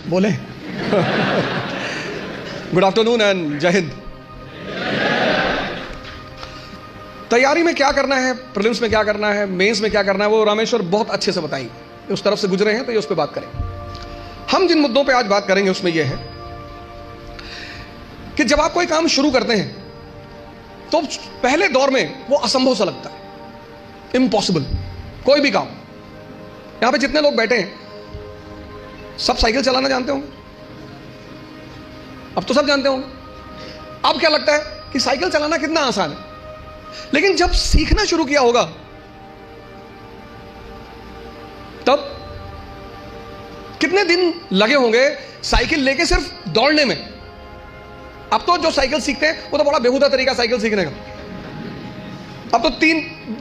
बोले good afternoon and जय हिंद। तैयारी में क्या करना है, प्रीलिम्स में क्या करना है, मेंस में क्या करना है, वो रामेश्वर बहुत अच्छे से बताएंगे। उस तरफ से गुजरे हैं तो ये उस पर बात करें। हम जिन मुद्दों पे आज बात करेंगे उसमें यह है कि जब आप कोई काम शुरू करते हैं तो पहले दौर में वो असंभव सा लगता है, इम्पॉसिबल। कोई भी काम, यहां पे जितने लोग बैठे हैं सब साइकिल चलाना जानते होंगे, अब तो सब जानते होंगे। अब क्या लगता है कि साइकिल चलाना कितना आसान है, लेकिन जब सीखना शुरू किया होगा तब कितने दिन लगे होंगे साइकिल लेके सिर्फ दौड़ने में। अब तो जो साइकिल सीखते हैं वो तो बड़ा बेहुदा तरीका साइकिल सीखने का। अब तो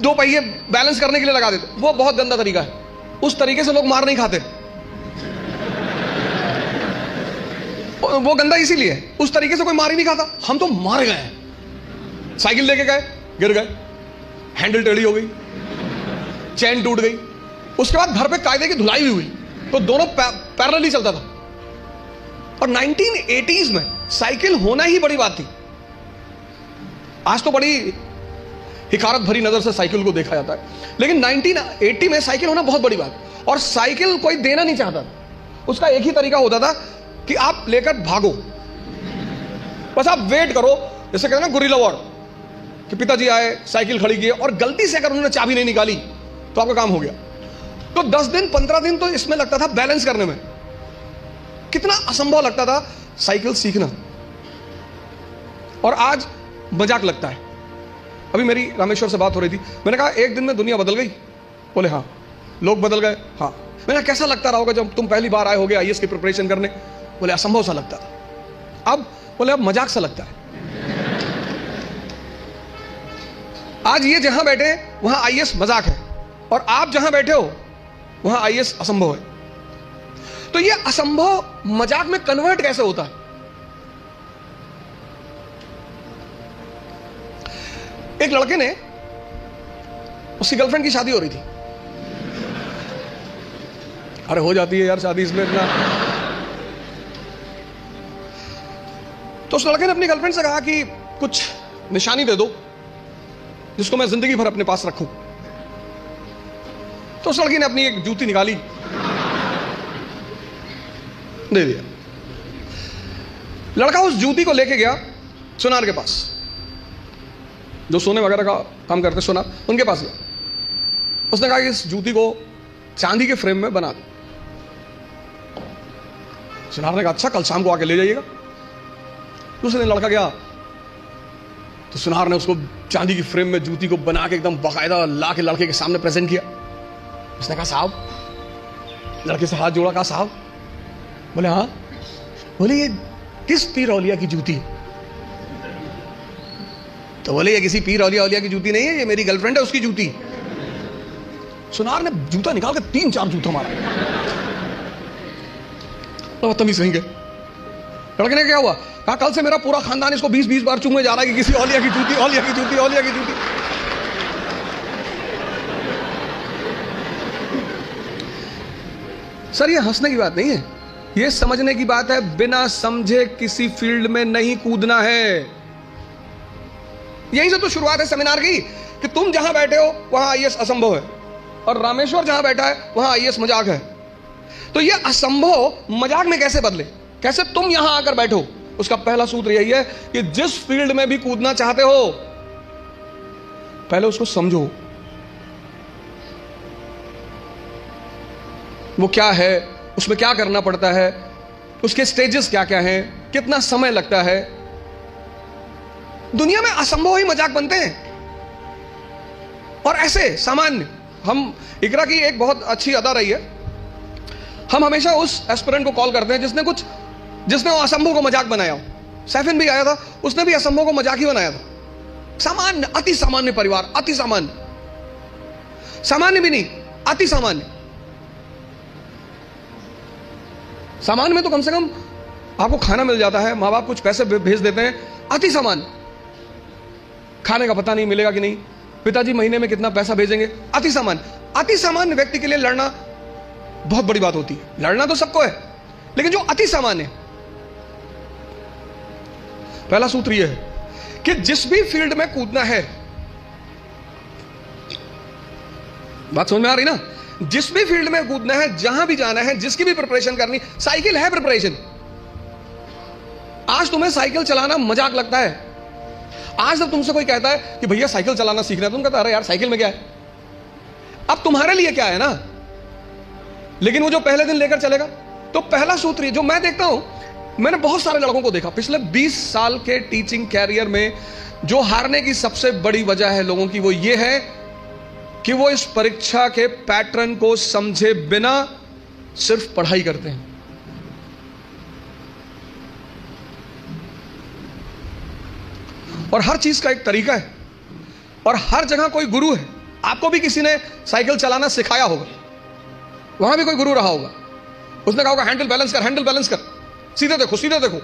दो पहिए बैलेंस करने के लिए लगा देते, वो बहुत गंदा तरीका है। उस तरीके से लोग मार नहीं खाते, वो गंदा इसीलिए है, उस तरीके से कोई मार ही नहीं खाता। हम तो मार गए हैं, साइकिल लेके गए, गिर गए, हैंडल टेढ़ी हो गई, चैन टूट गई, उसके बाद घर पे कायदे की धुलाई भी हुई, तो दोनों पैरेलल ही चलता था। और 1980s में साइकिल होना ही बड़ी बात थी। आज तो बड़ी हिकारत भरी नजर से साइकिल को देखा जाता है, लेकिन 1980 में साइकिल होना बहुत बड़ी बात। और साइकिल कोई देना नहीं चाहता था, उसका एक ही तरीका होता था कि आप लेकर भागो, बस आप वेट करो। जैसे कहते हैं ना गुरिल्ला वॉर, कि पिताजी आए, साइकिल खड़ी की और गलती से अगर उन्होंने चाबी नहीं निकाली तो आपका काम हो गया। तो 10 दिन 15 दिन तो इसमें लगता था बैलेंस करने में। कितना असंभव लगता था साइकिल सीखना, और आज मजाक लगता है। अभी मेरी रामेश्वर से बात हो रही थी, मैंने कहा एक दिन में दुनिया बदल गई। बोले हाँ। लोग बदल गए? हाँ। मैंने कैसा लगता रहा होगा जब तुम पहली बार आए होगे आईएएस की प्रिपरेशन करने? बोले असंभव सा लगता था। अब बोले अब मजाक सा लगता है। आज ये जहां बैठे वहां आईएएस मजाक है, और आप जहां बैठे हो वहां आईएएस असंभव है। तो ये असंभव मजाक में कन्वर्ट कैसे होता है? एक लड़के ने, उसकी गर्लफ्रेंड की शादी हो रही थी। अरे हो जाती है यार शादी इसमें इतना। तो उस लड़के ने अपनी गर्लफ्रेंड से कहा कि कुछ निशानी दे दो जिसको मैं जिंदगी भर अपने पास रखूं। तो उस लड़की ने अपनी एक जूती निकाली, दे दिया। लड़का उस जूती को लेके गया सुनार के पास, जो सोने वगैरह का काम करते सुनार, उनके पास गया। उसने कहा कि इस जूती को चांदी के फ्रेम में बना दो। सुनार ने कहा अच्छा, कल शाम को आके ले जाइएगा। दूसरे दिन लड़का गया तो सुनार ने उसको चांदी की फ्रेम में जूती को बना के एकदम बाकायदा ला के लड़के के सामने प्रेजेंट किया। उसने कहा साहब, लड़के से हाथ जोड़ा, कहा साहब। बोले हाँ। बोले ये किस पीर औलिया की जूती है? तो बोले ये किसी पीर औलिया की जूती नहीं है, ये मेरी गर्लफ्रेंड है, उसकी जूती। सुनार ने जूता निकाल के 3-4 जूता मारा। तो बदतमीज कहीं गए। लड़के ने क्या हुआ? कहा कल से मेरा पूरा खानदान इसको 20-20 बार चूमने जा रहा है कि किसी औलिया की जूती, औलिया की जूती, औलिया की जूती। सर ये हंसने की बात नहीं है, ये समझने की बात है। बिना समझे किसी फील्ड में नहीं कूदना है। यही से तो शुरुआत है सेमिनार की, कि तुम जहां बैठे हो वहां आईएएस असंभव है, और रामेश्वर जहां बैठा है वहां आईएएस मजाक है। तो ये असंभव मजाक में कैसे बदले, कैसे तुम यहां आकर बैठो? उसका पहला सूत्र यही है कि जिस फील्ड में भी कूदना चाहते हो पहले उसको समझो, वो क्या है, उसमें क्या करना पड़ता है, उसके स्टेजेस क्या क्या हैं, कितना समय लगता है। दुनिया में असंभव ही मजाक बनते हैं। और ऐसे सामान्य, हम इकरा की एक बहुत अच्छी अदा रही है, हम हमेशा उस एस्पिरेंट को कॉल करते हैं जिसने वो असंभव को मजाक बनाया हो। सैफिन भी आया था, उसने भी असंभव को मजाक ही बनाया था। सामान्य, अति सामान्य परिवार, अति सामान्य, सामान्य भी नहीं, अति सामान्य। सामान्य में तो कम से कम आपको खाना मिल जाता है, माँ बाप कुछ पैसे भेज देते हैं। अति सामान्य, खाने का पता नहीं मिलेगा कि नहीं, पिताजी महीने में कितना पैसा भेजेंगे। अति सामान्य व्यक्ति के लिए लड़ना बहुत बड़ी बात होती है। लड़ना तो सबको है, लेकिन जो अति सामान्य, पहला सूत्र यह है कि जिस भी फील्ड में कूदना है, बात समझ में आ रही ना, जिस भी फील्ड में कूदना है, जहां भी जाना है, जिसकी भी प्रिपरेशन करनी, साइकिल है प्रिपरेशन। आज तुम्हें साइकिल चलाना मजाक लगता है। आज जब तुमसे कोई कहता है कि भैया साइकिल चलाना सीखना है, तुम कहता अरे यार साइकिल में क्या है, अब तुम्हारे लिए क्या है ना, लेकिन वो जो पहले दिन लेकर चलेगा। तो पहला सूत्र जो मैं देखता हूं, मैंने बहुत सारे लड़कों को देखा पिछले 20 साल के टीचिंग कैरियर में, जो हारने की सबसे बड़ी वजह है लोगों की, वो ये है कि वो इस परीक्षा के पैटर्न को समझे बिना सिर्फ पढ़ाई करते हैं। और हर चीज का एक तरीका है, और हर जगह कोई गुरु है। आपको भी किसी ने साइकिल चलाना सिखाया होगा, वहां भी कोई गुरु रहा होगा, उसने कहा होगा हैंडल बैलेंस कर, हैंडल बैलेंस कर, सीधे देखो, सीधे देखो।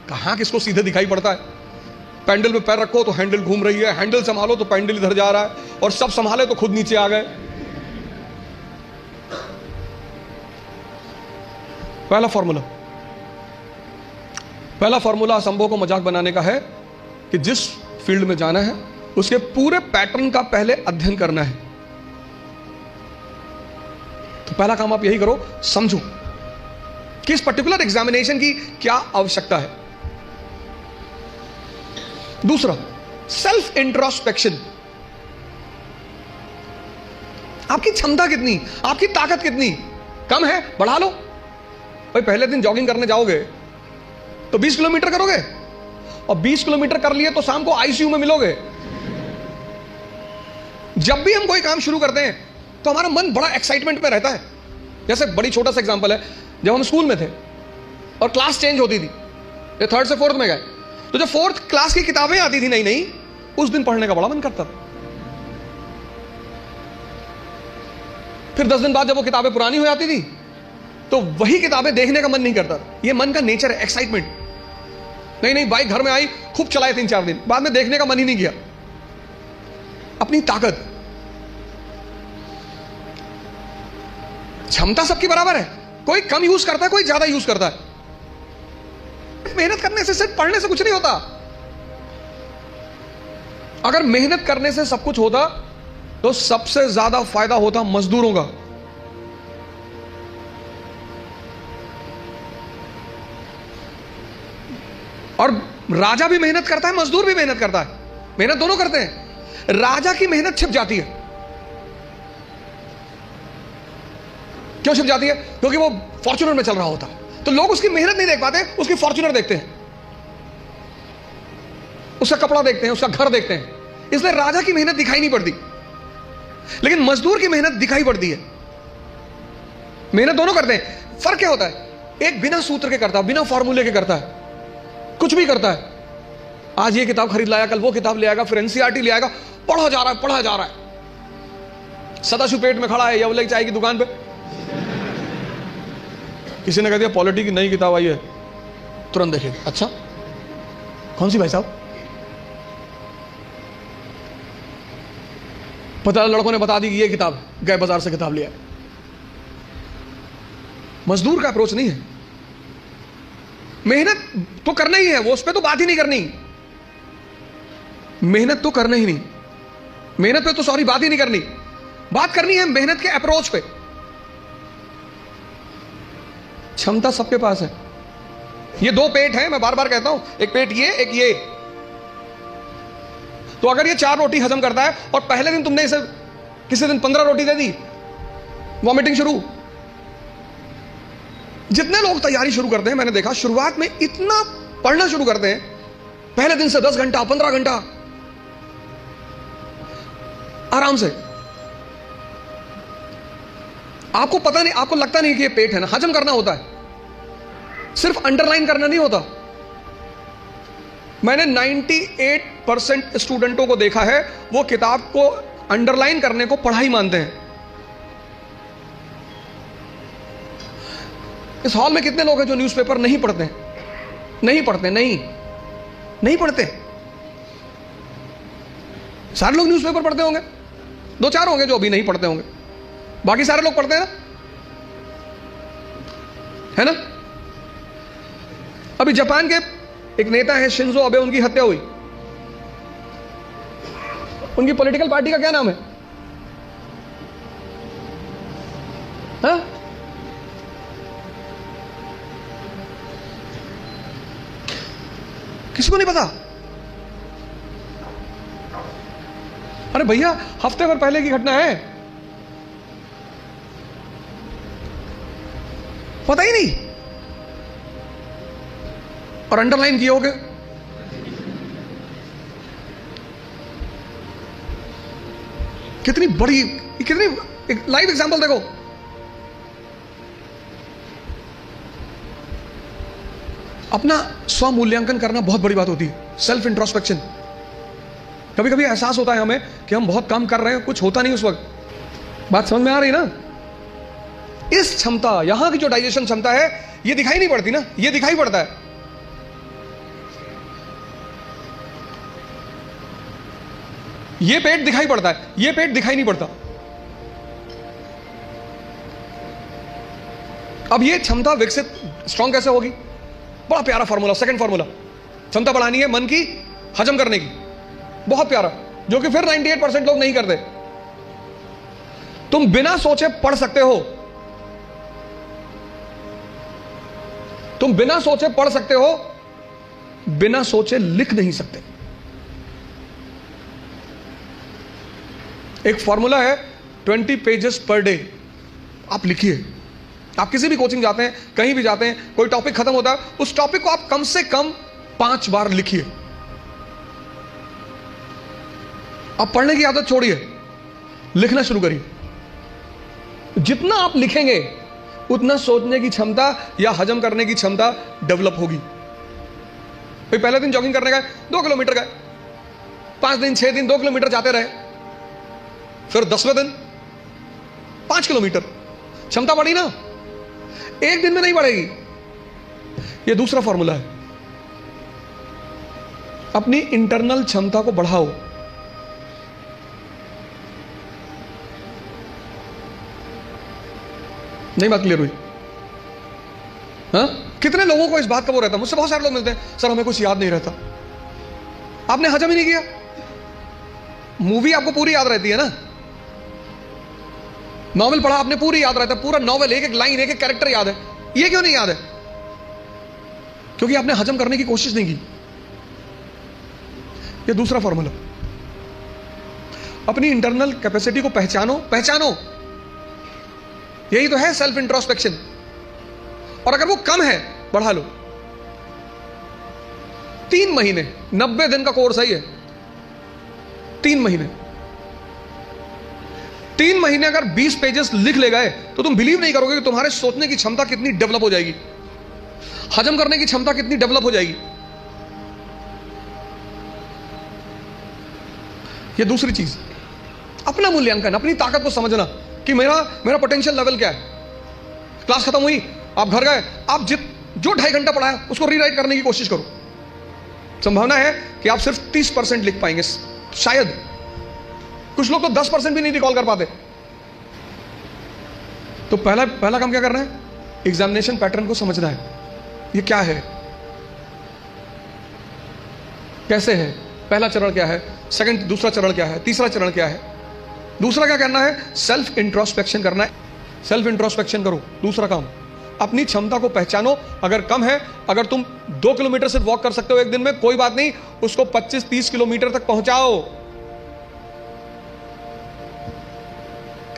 कहां किसको सीधे दिखाई पड़ता है? पैंडल में पैर रखो तो हैंडल घूम रही है, हैंडल संभालो तो पैंडल इधर जा रहा है, और सब संभाले तो खुद नीचे आ गए। पहला फॉर्मूला असंभव को मजाक बनाने का है कि जिस फील्ड में जाना है उसके पूरे पैटर्न का पहले अध्ययन करना है। तो पहला काम आप यही करो, समझो कि इस पर्टिकुलर एग्जामिनेशन की क्या आवश्यकता है। दूसरा, सेल्फ इंट्रोस्पेक्शन। आपकी क्षमता कितनी, आपकी ताकत कितनी, कम है बढ़ा लो। भाई पहले दिन जॉगिंग करने जाओगे तो 20 किलोमीटर करोगे, और 20 किलोमीटर कर लिए तो शाम को आईसीयू में मिलोगे। जब भी हम कोई काम शुरू करते हैं तो हमारा मन बड़ा एक्साइटमेंट में रहता है। जैसे बड़ी छोटा सा एग्जांपल है, जब हम स्कूल में थे और क्लास चेंज होती थी, ये 3rd से 4th में गए, तो जब 4th क्लास की किताबें आती थी नई नई, उस दिन पढ़ने का बड़ा मन करता था। फिर 10 दिन बाद जब वो किताबें पुरानी हो जाती थी तो वही किताबें देखने का मन नहीं करता। ये मन का नेचर है, एक्साइटमेंट। नहीं बाइक घर में आई, खूब चलाए 3-4 दिन, बाद में देखने का मन ही नहीं किया। अपनी ताकत, क्षमता सबकी बराबर है, कोई कम यूज करता है, कोई ज्यादा यूज करता है। मेहनत करने से, सिर्फ पढ़ने से कुछ नहीं होता। अगर मेहनत करने से सब कुछ होता तो सबसे ज्यादा फायदा होता मजदूरों का। और राजा भी मेहनत करता है, मजदूर भी मेहनत करता है, मेहनत दोनों करते हैं। राजा की मेहनत छिप जाती है। क्यों छिप जाती है? क्योंकि वो फॉर्च्यूनर में चल रहा होता है, तो लोग उसकी मेहनत नहीं देख पाते, उसकी फॉर्च्यूनर देखते हैं, उसका कपड़ा देखते हैं, उसका घर देखते हैं, इसलिए राजा की मेहनत दिखाई नहीं पड़ती। लेकिन मजदूर की मेहनत दिखाई पड़ती है। मेहनत दोनों करते हैं। फर्क क्या होता है? एक बिना सूत्र के करता है, बिना फॉर्मूले के करता है, कुछ भी करता है। आज ये किताब खरीद लाया, कल वो किताब ले आएगा, फिर एनसीईआरटी ले आएगा, पढ़ा जा रहा है। सदाशिव पेट में खड़ा है या चाय की दुकान पे, किसी ने कह दिया पॉलिटी की नई किताब आई है, तुरंत देखेगा, अच्छा कौन सी भाई साहब? पता लड़कों ने बता दी कि ये किताब, गए बाजार से किताब लिया। मजदूर का अप्रोच नहीं है। मेहनत तो करना ही है, वो उस पर तो बात ही नहीं करनी। मेहनत तो करना ही नहीं, मेहनत पे तो सॉरी बात ही नहीं करनी। बात करनी है मेहनत के अप्रोच पे। क्षमता सबके पास है। ये 2 पेट है, मैं बार बार कहता हूं, एक पेट ये, एक ये। तो अगर ये 4 रोटी हजम करता है और पहले दिन तुमने इसे किसी दिन 15 रोटी दे दी, वॉमिटिंग शुरू। जितने लोग तैयारी शुरू करते हैं, मैंने देखा शुरुआत में इतना पढ़ना शुरू करते हैं, पहले दिन से 10 घंटा 15 घंटा आराम से। आपको पता नहीं, आपको लगता नहीं कि ये पेट है ना, हजम करना होता है, सिर्फ अंडरलाइन करना नहीं होता। मैंने 98% स्टूडेंटों को देखा है, वो किताब को अंडरलाइन करने को पढ़ाई मानते हैं। इस हॉल में कितने लोग हैं जो न्यूज़पेपर नहीं पढ़ते हैं? नहीं पढ़ते। सारे लोग न्यूज़पेपर पढ़ते होंगे, 2-4 होंगे जो अभी नहीं पढ़ते होंगे, बाकी सारे लोग पढ़ते हैं ना, है ना? अभी जापान के एक नेता है शिंजो अबे, उनकी हत्या हुई। उनकी पॉलिटिकल पार्टी का क्या नाम है? हाँ? किसी को नहीं पता? अरे भैया, हफ्ते भर पहले की घटना है, पता ही नहीं। और अंडरलाइन किए होगे। कितनी बड़ी, कितनी एक लाइव एग्जांपल देखो। अपना स्व मूल्यांकन करना बहुत बड़ी बात होती है, सेल्फ इंट्रोस्पेक्शन। कभी कभी एहसास होता है हमें कि हम बहुत काम कर रहे हैं, कुछ होता नहीं उस वक्त। बात समझ में आ रही ना? इस क्षमता, यहां की जो डाइजेशन क्षमता है, ये दिखाई नहीं पड़ती ना, ये दिखाई पड़ता है। ये पेट दिखाई पड़ता है, ये पेट दिखाई नहीं पड़ता। अब ये क्षमता विकसित, स्ट्रॉन्ग कैसे होगी? बड़ा प्यारा फॉर्मूला, सेकंड फॉर्मूला। क्षमता बढ़ानी है मन की हजम करने की, बहुत प्यारा, जो कि फिर 98% लोग नहीं करते। तुम बिना सोचे पढ़ सकते हो, तुम बिना सोचे पढ़ सकते हो, बिना सोचे लिख नहीं सकते। एक फॉर्मूला है 20 पेजेस पर डे। आप लिखिए। आप किसी भी कोचिंग जाते हैं, कहीं भी जाते हैं, कोई टॉपिक खत्म होता है, उस टॉपिक को आप कम से कम 5 बार लिखिए। आप पढ़ने की आदत छोड़िए, लिखना शुरू करिए। जितना आप लिखेंगे उतना सोचने की क्षमता या हजम करने की क्षमता डेवलप होगी। भाई पहले दिन जॉगिंग करने गए, 2 किलोमीटर गए, 5 दिन 6 दिन 2 किलोमीटर जाते रहे, फिर 10वें दिन 5 किलोमीटर, क्षमता बढ़ी ना? एक दिन में नहीं बढ़ेगी। यह दूसरा फॉर्मूला है। अपनी इंटरनल क्षमता को बढ़ाओ। नहीं बात क्लियर हुई? हाँ? कितने लोगों को इस बात का वो रहता है, मुझसे बहुत सारे लोग मिलते हैं, सर हमें कुछ याद नहीं रहता। आपने हजम ही नहीं किया। मूवी आपको पूरी याद रहती है ना, नॉवेल पढ़ा आपने, पूरी याद रहता है, पूरा नॉवेल, एक एक लाइन, एक एक कैरेक्टर याद है। ये क्यों नहीं याद है? क्योंकि आपने हजम करने की कोशिश नहीं की। ये दूसरा फॉर्मूला। अपनी इंटरनल कैपेसिटी को पहचानो, पहचानो। यही तो है सेल्फ इंट्रोस्पेक्शन। और अगर वो कम है, बढ़ा लो। 3 महीने, 90 दिन का कोर्स है ये। 3 महीने, 3 महीने अगर 20 पेजेस लिख ले गए तो तुम बिलीव नहीं करोगे कि तुम्हारे सोचने की क्षमता कितनी डेवलप हो जाएगी, हजम करने की क्षमता कितनी डेवलप हो जाएगी। ये दूसरी चीज, अपना मूल्यांकन, अपनी ताकत को समझना कि मेरा पोटेंशियल लेवल क्या है। क्लास खत्म हुई, आप घर गए, आप जो 2.5 घंटा पढ़ा है उसको रीराइट करने की कोशिश करो। संभावना है कि आप सिर्फ 30% लिख पाएंगे, शायद। कुछ लोग तो 10% भी नहीं रिकॉल कर पाते। तो पहला काम क्या करना है? एग्जामिनेशन पैटर्न को समझना है। ये क्या है, कैसे है, पहला चरण क्या है, दूसरा चरण क्या है, तीसरा चरण क्या है। दूसरा क्या करना है? सेल्फ इंट्रोस्पेक्शन करना है। सेल्फ इंट्रोस्पेक्शन करो। दूसरा काम, अपनी क्षमता को पहचानो। अगर कम है, अगर तुम 2 किलोमीटर सिर्फ वॉक कर सकते हो एक दिन में, कोई बात नहीं, उसको 25-30 किलोमीटर तक पहुंचाओ।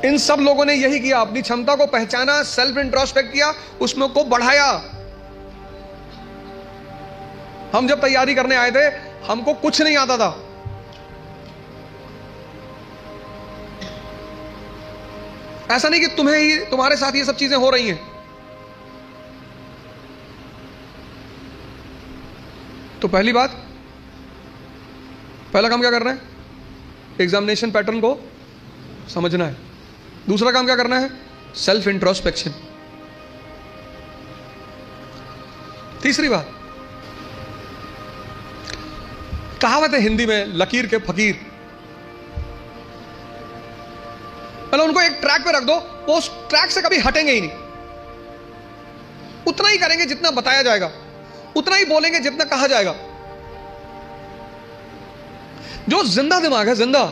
इन सब लोगों ने यही किया, अपनी क्षमता को पहचाना, सेल्फ इंट्रोस्पेक्ट किया, उसमें को बढ़ाया। हम जब तैयारी करने आए थे, हमको कुछ नहीं आता था। ऐसा नहीं कि तुम्हारे साथ ये सब चीजें हो रही हैं। तो पहली बात, पहला काम क्या करना है? एग्जामिनेशन पैटर्न को समझना है। दूसरा काम क्या करना है? Self introspection. तीसरी बात, कहावत है हिंदी में, लकीर के फकीर। पहले उनको एक ट्रैक पे रख दो, वो उस ट्रैक से कभी हटेंगे ही नहीं। उतना ही करेंगे जितना बताया जाएगा। उतना ही बोलेंगे जितना कहा जाएगा। जो जिंदा दिमाग है, जिंदा,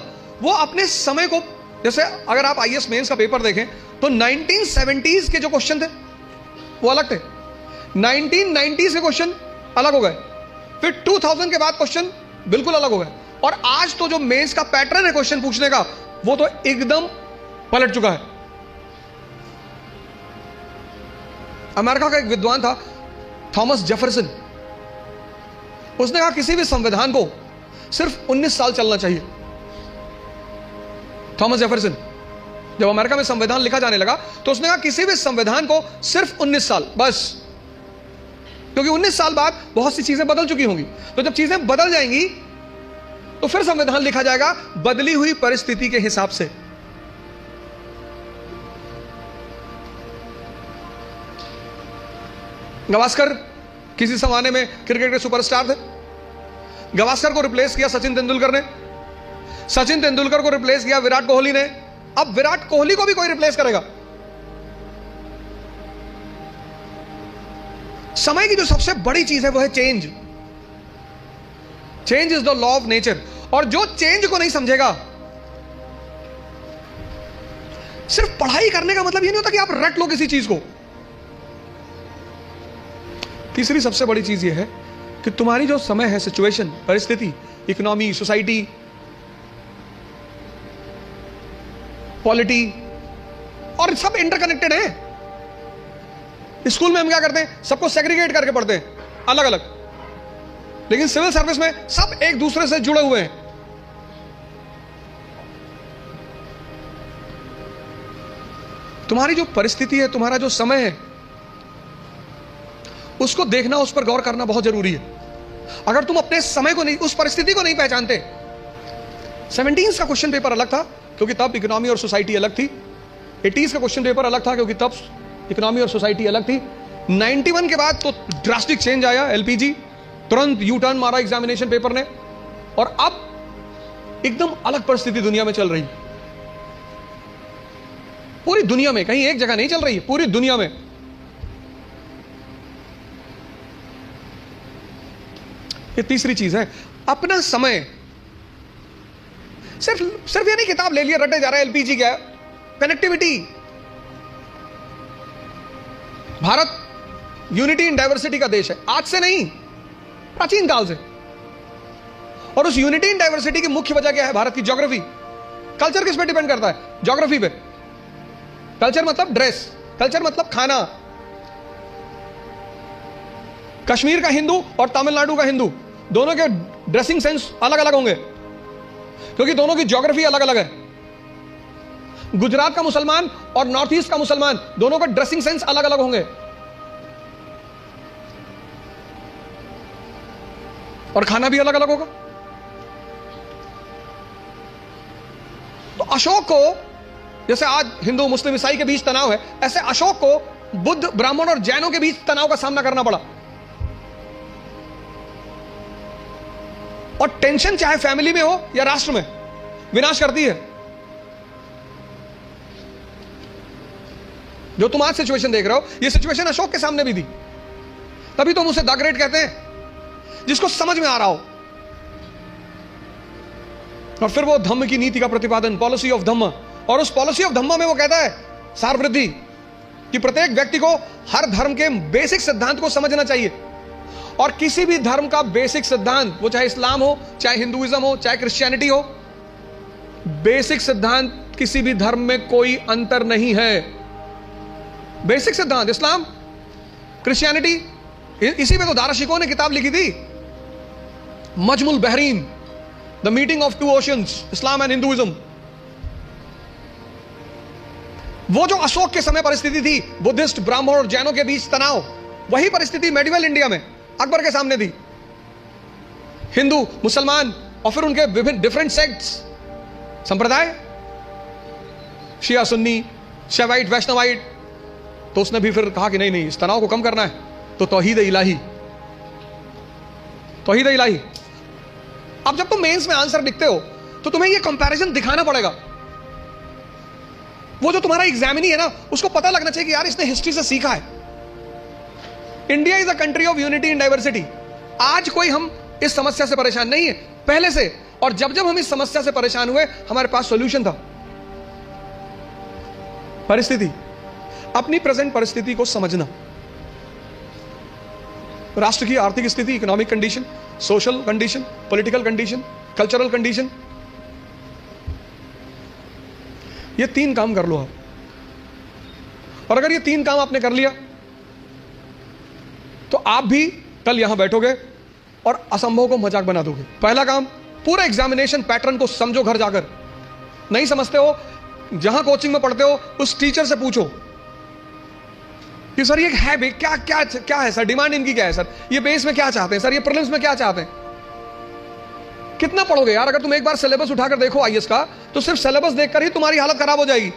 वो अपने समय को, जैसे अगर आप आईएएस मेंस का पेपर देखें तो 1970s के जो क्वेश्चन थे वो अलग थे, 1990s के क्वेश्चन अलग हो गए, फिर 2000 के बाद क्वेश्चन बिल्कुल अलग हो गए, और आज तो जो मेंस का पैटर्न है क्वेश्चन पूछने का वो तो एकदम पलट चुका है। अमेरिका का एक विद्वान था थॉमस जेफरसन, उसने कहा किसी भी संविधान को सिर्फ 19 साल चलना चाहिए। थॉमस जेफरसन, जब अमेरिका में संविधान लिखा जाने लगा तो उसने कहा किसी भी संविधान को सिर्फ 19 साल बस, क्योंकि 19 साल बाद बहुत सी चीजें बदल चुकी होंगी, तो जब चीजें बदल जाएंगी तो फिर संविधान लिखा जाएगा बदली हुई परिस्थिति के हिसाब से। गावस्कर किसी जमाने में क्रिकेट के सुपरस्टार थे, गावस्कर को रिप्लेस किया सचिन तेंदुलकर ने, सचिन तेंदुलकर को रिप्लेस किया विराट कोहली ने, अब विराट कोहली को भी कोई रिप्लेस करेगा। समय की जो सबसे बड़ी चीज है वो है change. Change is the law of nature, और जो चेंज को नहीं समझेगा, सिर्फ पढ़ाई करने का मतलब ये नहीं होता कि आप रट लो किसी चीज को। तीसरी सबसे बड़ी चीज ये है कि तुम्हारी जो समय है, सिचुएशन, परिस्थिति, इकोनॉमी, सोसाइटी, पॉलिटी, और सब इंटरकनेक्टेड है। स्कूल में हम क्या करते हैं, सबको सेग्रीगेट करके पढ़ते हैं अलग अलग, लेकिन सिविल सर्विस में सब एक दूसरे से जुड़े हुए हैं। तुम्हारी जो परिस्थिति है, तुम्हारा जो समय है, उसको देखना, उस पर गौर करना बहुत जरूरी है। अगर तुम अपने समय को नहीं, उस परिस्थिति को नहीं पहचानते। 17 का क्वेश्चन पेपर अलग था क्योंकि तब इकोनॉमी और सोसाइटी अलग थी, 80s का क्वेश्चन पेपर अलग था क्योंकि तब इकोनॉमी और सोसाइटी अलग थी, 91 के बाद तो ड्रास्टिक चेंज आया, एलपीजी, तुरंत यू टर्न मारा एग्जामिनेशन पेपर ने, और अब एकदम अलग परिस्थिति दुनिया में चल रही, पूरी दुनिया में, कहीं एक जगह नहीं चल रही है, पूरी दुनिया में। ये तीसरी चीज है, अपना समय। सिर्फ ये नहीं किताब ले लिया रटे जा रहा है, एलपीजी क्या है, connectivity. Bharat unity in diversity का देश है, आज से नहीं, प्राचीन काल से। और उस यूनिटी इन डाइवर्सिटी की मुख्य वजह क्या है, भारत की ज्योग्राफी। कल्चर किस पे डिपेंड करता है, ज्योग्राफी पे। कल्चर मतलब ड्रेस, कल्चर मतलब खाना। कश्मीर का हिंदू और तमिलनाडु का हिंदू, दोनों के ड्रेसिंग सेंस अलग अलग होंगे क्योंकि दोनों की ज्योग्राफी अलग अलग है। गुजरात का मुसलमान और नॉर्थ ईस्ट का मुसलमान, दोनों का ड्रेसिंग सेंस अलग अलग होंगे, और खाना भी अलग अलग होगा। तो अशोक को, जैसे आज हिंदू मुस्लिम ईसाई के बीच तनाव है, ऐसे अशोक को बुद्ध, ब्राह्मण और जैनों के बीच तनाव का सामना करना पड़ा। और टेंशन चाहे फैमिली में हो या राष्ट्र में, विनाश करती है। जो तुम आज सिचुएशन देख रहे हो, ये सिचुएशन अशोक के सामने भी थी, तभी तो हम उसे द ग्रेट कहते हैं, जिसको समझ में आ रहा हो। और फिर वो धम्म की नीति का प्रतिपादन, पॉलिसी ऑफ धम्म, और उस पॉलिसी ऑफ धम्म में वो कहता है सार वृद्धि, कि प्रत्येक व्यक्ति को हर धर्म के बेसिक सिद्धांत को समझना चाहिए। और किसी भी धर्म का बेसिक सिद्धांत, वो चाहे इस्लाम हो, चाहे हिंदुइज्म हो, चाहे क्रिश्चियनिटी हो, बेसिक सिद्धांत किसी भी धर्म में कोई अंतर नहीं है। बेसिक सिद्धांत इस्लाम, क्रिश्चियनिटी, इसी में तो दाराशिकों ने किताब लिखी थी, Majmaul Bahrain, the meeting of two oceans, Islam and Hinduism. वो जो अशोक के समय परिस्थिति थी, बुद्धिस्ट, ब्राह्मण और जैनों के बीच तनाव, वही परिस्थिति मेडिवल इंडिया में अकबर के सामने थी। हिंदू, मुसलमान, और फिर उनके विभिन्न डिफरेंट सेक्ट्स, संप्रदाय, शिया, सुन्नी, शैवाइट, वैष्णवाइट। तो उसने भी फिर कहा कि नहीं नहीं, इस तनाव को कम करना है, तो तौहीद इलाही, तौहीद इलाही। अब जब तुम मेंस में आंसर लिखते हो तो तुम्हें यह कंपैरिजन दिखाना पड़ेगा। वो जो तुम्हारा एग्जामिनी है ना, उसको पता लगना चाहिए कि यार इसने हिस्ट्री से सीखा है, India is a country of unity in diversity. आज कोई हम इस समस्या से परेशान नहीं है, पहले से। और जब जब हम इस समस्या से परेशान हुए, हमारे पास सॉल्यूशन था। परिस्थिति, अपनी प्रेजेंट परिस्थिति को समझना, राष्ट्र की आर्थिक स्थिति, economic condition, social condition, political condition, cultural condition, ये 3 काम कर लो आप। और अगर ये 3 काम आपने कर लिया तो आप भी कल यहां बैठोगे और असंभव को मजाक बना दोगे। पहला काम, पूरा एग्जामिनेशन पैटर्न को समझो घर जाकर। नहीं समझते हो, जहां कोचिंग में पढ़ते हो उस टीचर से पूछो कि सर ये है भाई, क्या क्या क्या है सर, डिमांड इनकी क्या है सर, ये बेस में क्या चाहते हैं सर, ये प्रीलिम्स में क्या चाहते हैं। कितना पढ़ोगे यार? अगर तुम एक बार सिलेबस उठाकर देखो आईएएस का, तो सिर्फ सिलेबस देखकर ही तुम्हारी हालत खराब हो जाएगी।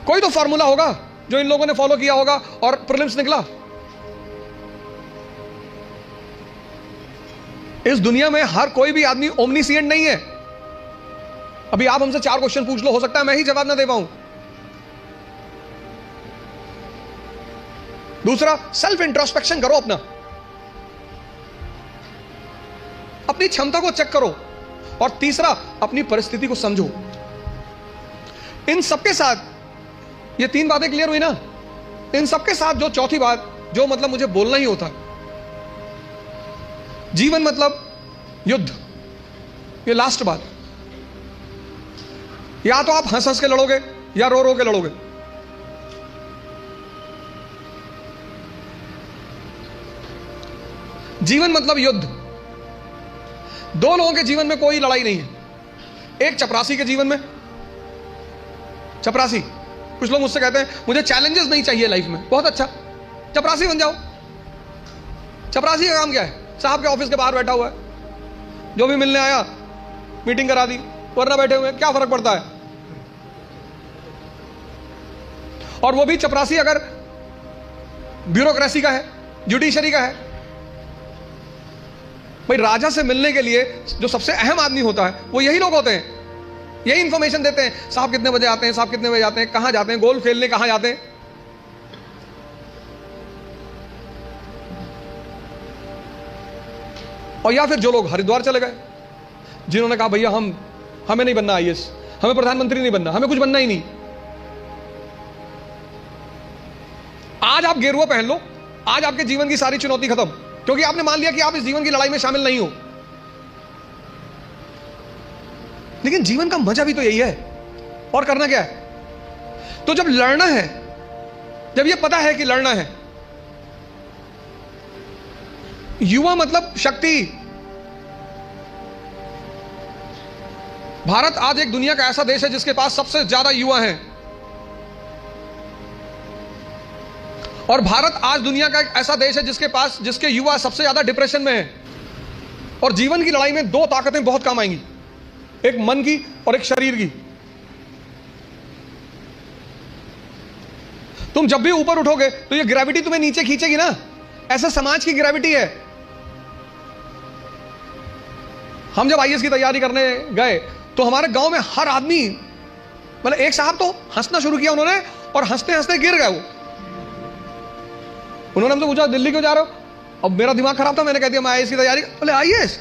कोई तो फॉर्मूला होगा जो इन लोगों ने फॉलो किया होगा और प्रीलिम्स निकला। इस दुनिया में हर कोई भी आदमी ओमनीसिएंट नहीं है। अभी आप हमसे 4 क्वेश्चन पूछ लो, हो सकता है मैं ही जवाब ना दे पाऊं। दूसरा, सेल्फ इंट्रोस्पेक्शन करो, अपनी क्षमता को चेक करो। और तीसरा, अपनी परिस्थिति को समझो। इन सबके साथ ये 3 बातें क्लियर हुई ना? इन सबके साथ जो चौथी बात, जो मतलब मुझे बोलना ही होता, जीवन मतलब युद्ध, ये लास्ट बात। या तो आप हंस हंस के लड़ोगे या रो रो के लड़ोगे। जीवन मतलब युद्ध। 2 लोगों के जीवन में कोई लड़ाई नहीं है। एक चपरासी के जीवन में, चपरासी, कुछ लोग मुझसे कहते हैं मुझे चैलेंजेस नहीं चाहिए लाइफ में। बहुत अच्छा, चपरासी बन जाओ। चपरासी का काम क्या है? साहब के ऑफिस के बाहर बैठा हुआ है, जो भी मिलने आया मीटिंग करा दी, वरना बैठे हुए, क्या फर्क पड़ता है। और वो भी चपरासी अगर ब्यूरोक्रेसी का है, जुडिशरी का है। भाई राजा से मिलने के लिए जो सबसे अहम आदमी होता है वो यही लोग होते हैं, यही इंफॉर्मेशन देते हैं। साहब कितने बजे आते हैं, साहब कितने बजे आते हैं, कहां जाते हैं, गोल्फ खेलने कहां जाते हैं। और या फिर जो लोग हरिद्वार चले गए, जिन्होंने कहा भैया हमें नहीं बनना आईएएस, हमें प्रधानमंत्री नहीं बनना, हमें कुछ बनना ही नहीं। आज आप गेरुआ पहन लो, आज आपके जीवन की सारी चुनौती खत्म, क्योंकि आपने मान लिया कि आप इस जीवन की लड़ाई में शामिल नहीं हो। लेकिन जीवन का मजा भी तो यही है। और करना क्या है? तो जब लड़ना है, जब यह पता है कि लड़ना है, युवा मतलब शक्ति। भारत आज एक दुनिया का ऐसा देश है जिसके पास सबसे ज्यादा युवा हैं। और भारत आज दुनिया का एक ऐसा देश है जिसके युवा सबसे ज्यादा डिप्रेशन में हैं। और जीवन की लड़ाई में 2 ताकतें बहुत काम आएंगी, एक मन की और एक शरीर की। तुम जब भी ऊपर उठोगे तो ये ग्रेविटी तुम्हें नीचे खींचेगी ना, ऐसा समाज की ग्रेविटी है। हम जब आईएएस की तैयारी करने गए तो हमारे गांव में हर आदमी, मतलब एक साहब तो हंसना शुरू किया उन्होंने, और हंसते हंसते गिर गए वो। उन्होंने हमसे पूछा दिल्ली क्यों जा रहे हो? अब मेरा दिमाग खराब था, मैंने कह दिया मैं आईएएस की तैयारी। बोले आईएएस?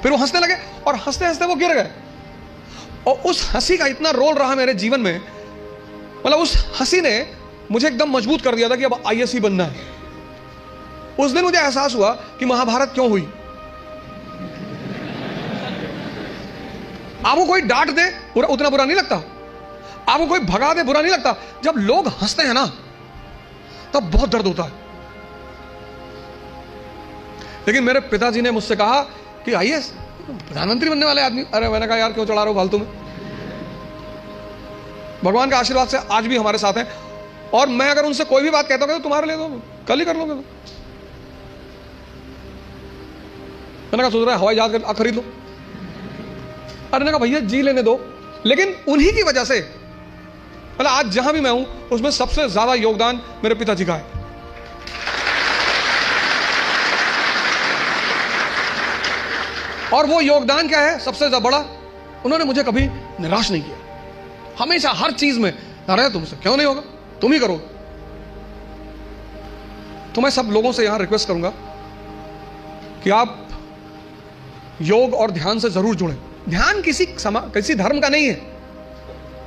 फिर वो हंसने लगे और हंसते हंसते वो गिर गए। और उस हंसी का इतना रोल रहा मेरे जीवन में, मतलब उस हंसी ने मुझे एकदम मजबूत कर दिया था कि अब आईएएस ही बनना है। उस दिन मुझे एहसास हुआ कि महाभारत क्यों हुई। आपको कोई डांट दे उतना बुरा नहीं लगता, आपको कोई भगा दे बुरा नहीं लगता। जब लोग हंसते हैं ना तब बहुत दर्द होता है। लेकिन मेरे पिताजी ने मुझसे कहा कि आईएएस प्रधानमंत्री बनने वाले आदमी। अरे मैंने कहा यार क्यों चढ़ा रहे हो फालतू में। भगवान के आशीर्वाद से आज भी हमारे साथ हैं। और मैं अगर उनसे कोई भी बात कहता हूं तो तुम्हारे लिए तो कल ही कर लोगे। मैंने कहा सोच रहा है हवाई जहाज खरीद लो। अरे ने कहा भैया जी लेने दो। लेकिन उन्हीं की वजह से मतलब आज जहां भी मैं हूं उसमें सबसे ज्यादा योगदान मेरे पिताजी का है। और वो योगदान क्या है सबसे ज्यादा बड़ा? उन्होंने मुझे कभी निराश नहीं किया। हमेशा हर चीज में, अरे तुमसे क्यों नहीं होगा, तुम ही करो, तो मैं सब लोगों से यहां रिक्वेस्ट करूंगा कि आप योग और ध्यान से जरूर जुड़ें। ध्यान किसी धर्म का नहीं है,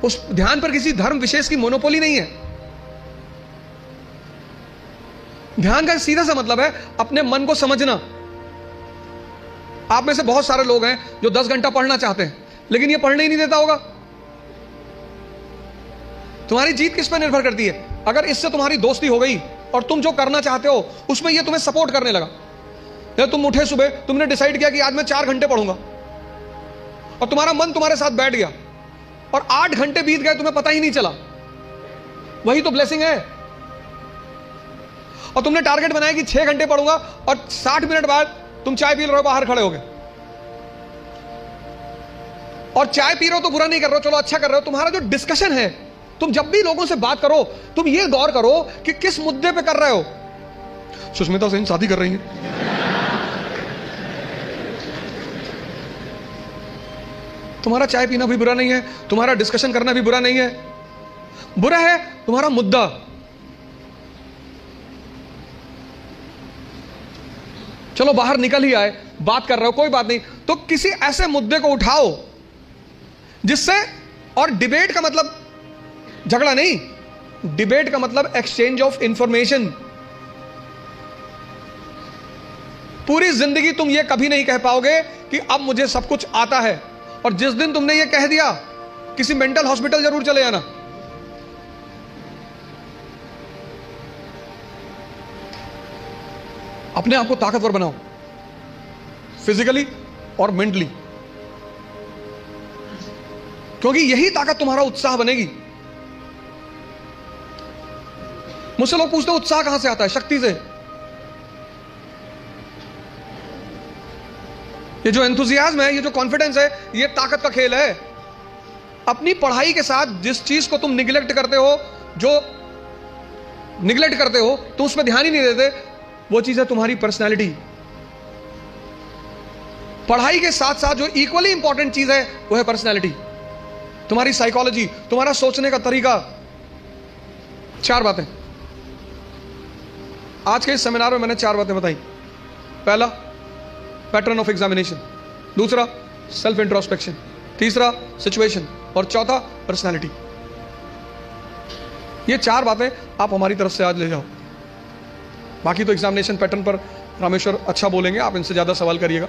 उस ध्यान पर किसी धर्म विशेष की मोनोपोली नहीं है। ध्यान का सीधा सा मतलब है अपने मन को समझना। आप में से बहुत सारे लोग हैं जो 10 घंटा पढ़ना चाहते हैं, लेकिन ये पढ़ने ही नहीं देता होगा। तुम्हारी जीत किस पर निर्भर करती है? अगर इससे तुम्हारी दोस्ती हो गई और तुम जो करना चाहते हो उसमें ये तुम्हें सपोर्ट करने लगा, या तुम उठे सुबह, तुमने डिसाइड किया कि आज मैं 4 घंटे पढ़ूंगा, और तुम्हारा मन तुम्हारे साथ बैठ गया और 8 घंटे बीत गए, तुम्हें पता ही नहीं चला, वही तो ब्लेसिंग है। और तुमने टारगेट बनाया कि 6 घंटे पढ़ूंगा, और 60 मिनट बाद तुम चाय पी रहे हो, बाहर खड़े हो गए। और चाय पी रहे हो तो बुरा नहीं कर रहे हो, चलो अच्छा कर रहे हो। तुम्हारा जो डिस्कशन है, तुम जब भी लोगों से बात करो, तुम ये गौर करो कि किस मुद्दे पे कर रहे हो। सुष्मिता सेन शादी कर रही है, तुम्हारा चाय पीना भी बुरा नहीं है, तुम्हारा डिस्कशन करना भी बुरा नहीं है। बुरा है तुम्हारा मुद्दा। चलो बाहर निकल ही आए, बात कर रहे हो, कोई बात नहीं, तो किसी ऐसे मुद्दे को उठाओ जिससे, और डिबेट का मतलब झगड़ा नहीं, डिबेट का मतलब एक्सचेंज ऑफ इंफॉर्मेशन। पूरी जिंदगी तुम ये कभी नहीं कह पाओगे कि अब मुझे सब कुछ आता है, और जिस दिन तुमने ये कह दिया, किसी मेंटल हॉस्पिटल जरूर चले जाना। अपने आप को ताकतवर बनाओ, फिजिकली और मेंटली, क्योंकि यही ताकत तुम्हारा उत्साह बनेगी। मुझसे लोग पूछते हैं उत्साह कहां से आता है? शक्ति से। ये जो एंथुजियाज्म है, ये जो कॉन्फिडेंस है, ये ताकत का खेल है। अपनी पढ़ाई के साथ जिस चीज को तुम निगलेक्ट करते हो, जो निगलेक्ट करते हो, तुम उस पर ध्यान ही नहीं देते, वो चीज है तुम्हारी पर्सनैलिटी। पढ़ाई के साथ साथ जो इक्वली इंपॉर्टेंट चीज है वो है पर्सनैलिटी, तुम्हारी साइकोलॉजी, तुम्हारा सोचने का तरीका। 4 बातें आज के इस सेमिनार में मैंने 4 बातें बताई। पहला, पैटर्न ऑफ एग्जामिनेशन। दूसरा, सेल्फ इंट्रोस्पेक्शन। तीसरा, सिचुएशन। और चौथा, पर्सनैलिटी। ये 4 बातें आप हमारी तरफ से आज ले जाओ। बाकी तो एग्जामिनेशन पैटर्न पर रामेश्वर अच्छा बोलेंगे, आप इनसे ज्यादा सवाल करिएगा।